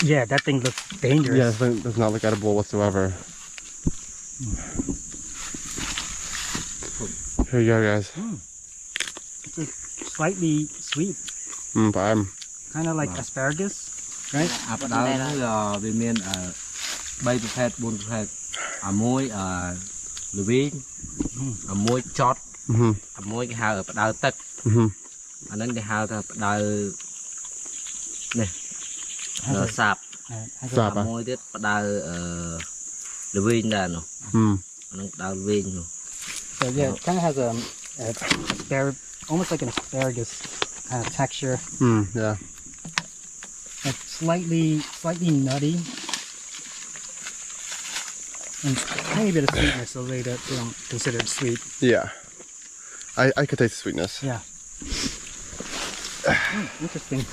Yeah, that thing looks dangerous. Yeah, this thing does not look edible whatsoever. Here you go, guys. It's slightly sweet, But I'm kind of like asparagus, right? Áp đảo là bên miền bay từ phết buôn phết muối lưỡi viên muối chót muối cái hào ở đào tật anh đến cái hào là đào này sạp Sạp à? muối tiết đào lưỡi viên là nó anh đào lưỡi viên. So yeah, it kind of has almost like an asparagus kind of texture. Yeah. It's slightly nutty, and a tiny bit of sweetness, so they don't consider it sweet. Yeah. I could taste the sweetness. Yeah. Interesting.